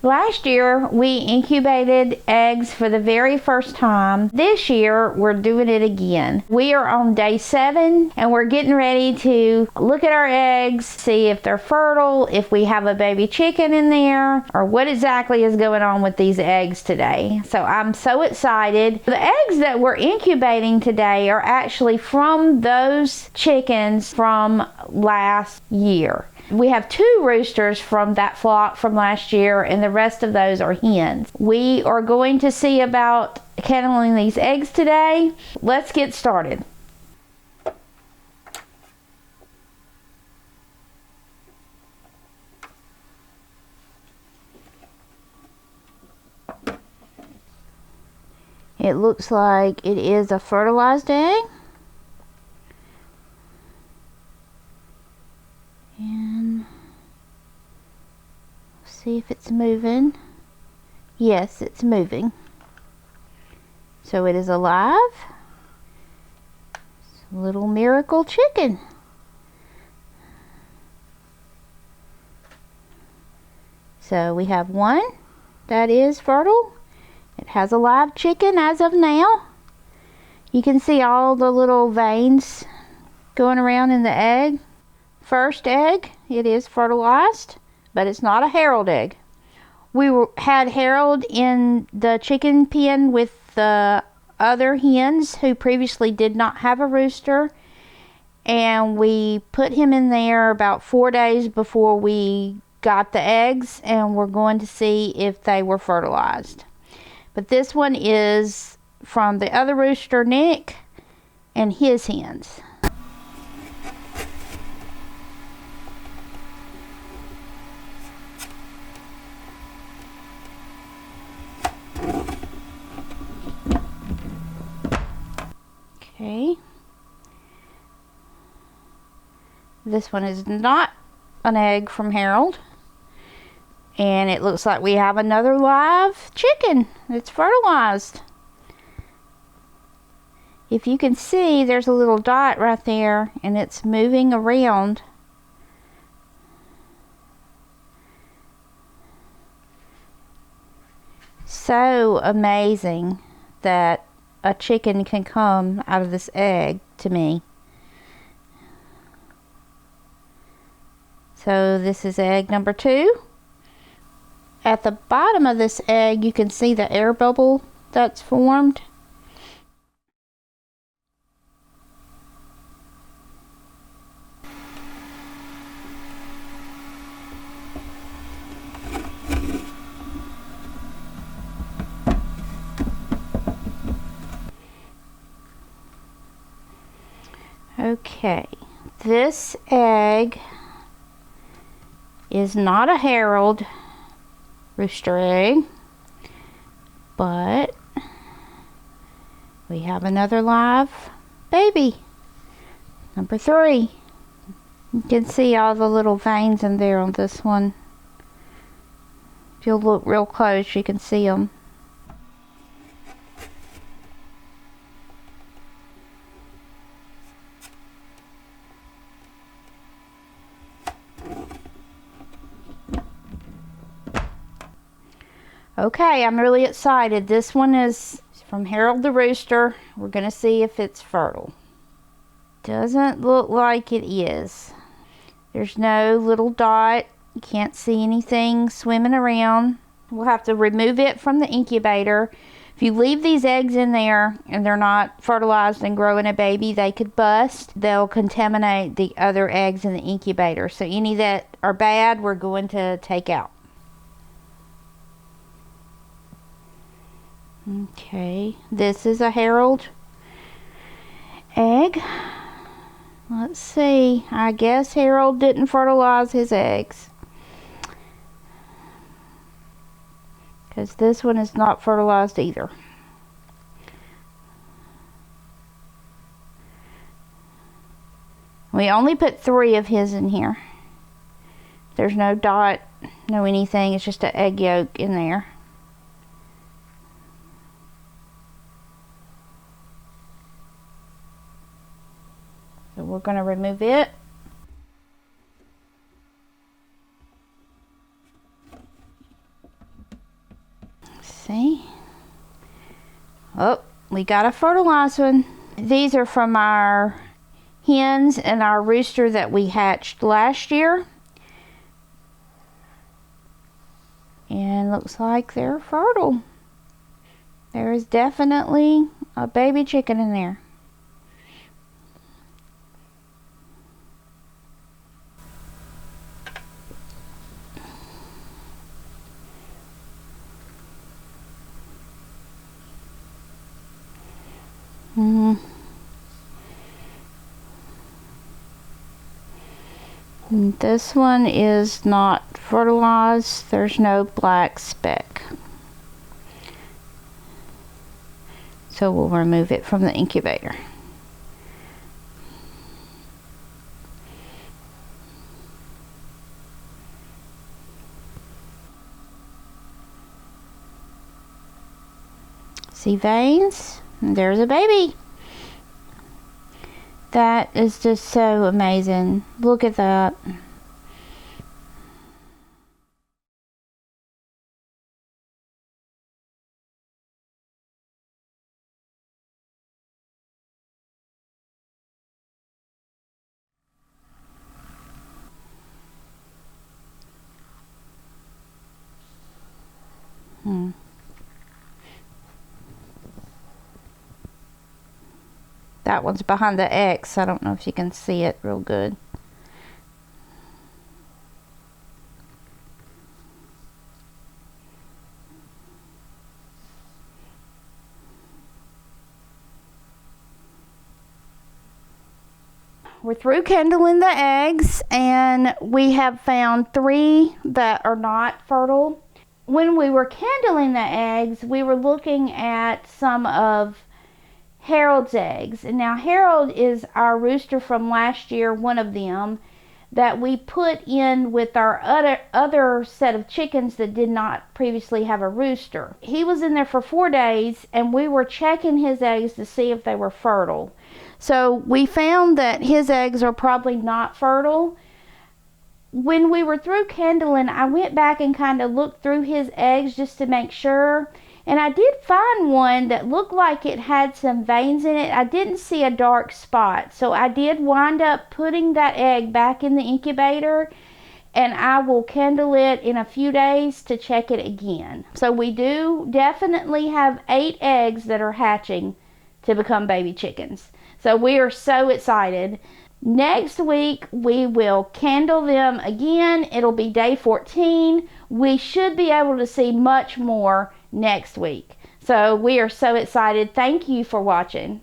Last year, we incubated eggs for the very first time. This year, we're doing it again. We are on day 7, and we're getting ready to look at our eggs, see if they're fertile, if we have a baby chicken in there, or what exactly is going on with these eggs today. So I'm so excited. The eggs that we're incubating today are actually from those chickens from last year. We have 2 roosters from that flock from last year, and the rest of those are hens. We are going to see about handling these eggs today. Let's get started. It looks like it is a fertilized egg. And see if it's moving. Yes, it's moving. So it is alive. It's a little miracle chicken. So we have one that is fertile. It has a live chicken as of now. You can see all the little veins going around in the egg. First egg, it is fertilized, but it's not a Harold egg. We had Harold in the chicken pen with the other hens who previously did not have a rooster, and we put him in there about 4 days before we got the eggs, and we're going to see if they were fertilized. But this one is from the other rooster, Nick, and his hens. Okay. This one is not an egg from Harold. And it looks like we have another live chicken that's fertilized. If you can see, there's a little dot right there, and it's moving around. So amazing that a chicken can come out of this egg to me. So this is egg number 2. At the bottom of this egg, you can see the air bubble that's formed. Okay, this egg is not a Harold rooster egg, but we have another live baby, number 3. You can see all the little veins in there on this one. If you'll look real close, you can see them. Okay, I'm really excited. This one is from Harold the Rooster. We're going to see if it's fertile. Doesn't look like it is. There's no little dot. You can't see anything swimming around. We'll have to remove it from the incubator. If you leave these eggs in there and they're not fertilized and growing a baby, they could bust. They'll contaminate the other eggs in the incubator. So any that are bad, we're going to take out. Okay, this is a Harold egg. Let's see. I guess Harold didn't fertilize his eggs, because this one is not fertilized either. We only put 3 of his in here. There's no dot, no anything. It's just an egg yolk in there. So we're going to remove it. See? Oh, we got a fertilized one. These are from our hens and our rooster that we hatched last year. And looks like they're fertile. There is definitely a baby chicken in there. This one is not fertilized. There's no black speck. So we'll remove it from the incubator. See veins? And there's a baby. That is just so amazing. Look at that. That one's behind the X. I don't know if you can see it real good. We're through candling the eggs, and we have found 3 that are not fertile. When we were candling the eggs, we were looking at some of Harold's eggs. And now Harold is our rooster from last year, one of them that we put in with our other set of chickens that did not previously have a rooster. He was in there for 4 days, and we were checking his eggs to see if they were fertile. So we found that his eggs are probably not fertile. When we were through candling, I went back and kind of looked through his eggs just to make sure. And I did find one that looked like it had some veins in it. I didn't see a dark spot. So I did wind up putting that egg back in the incubator, and I will candle it in a few days to check it again. So we do definitely have 8 eggs that are hatching to become baby chickens. So we are so excited. Next week, we will candle them again. It'll be day 14. We should be able to see much more next week. So we are so excited. Thank you for watching.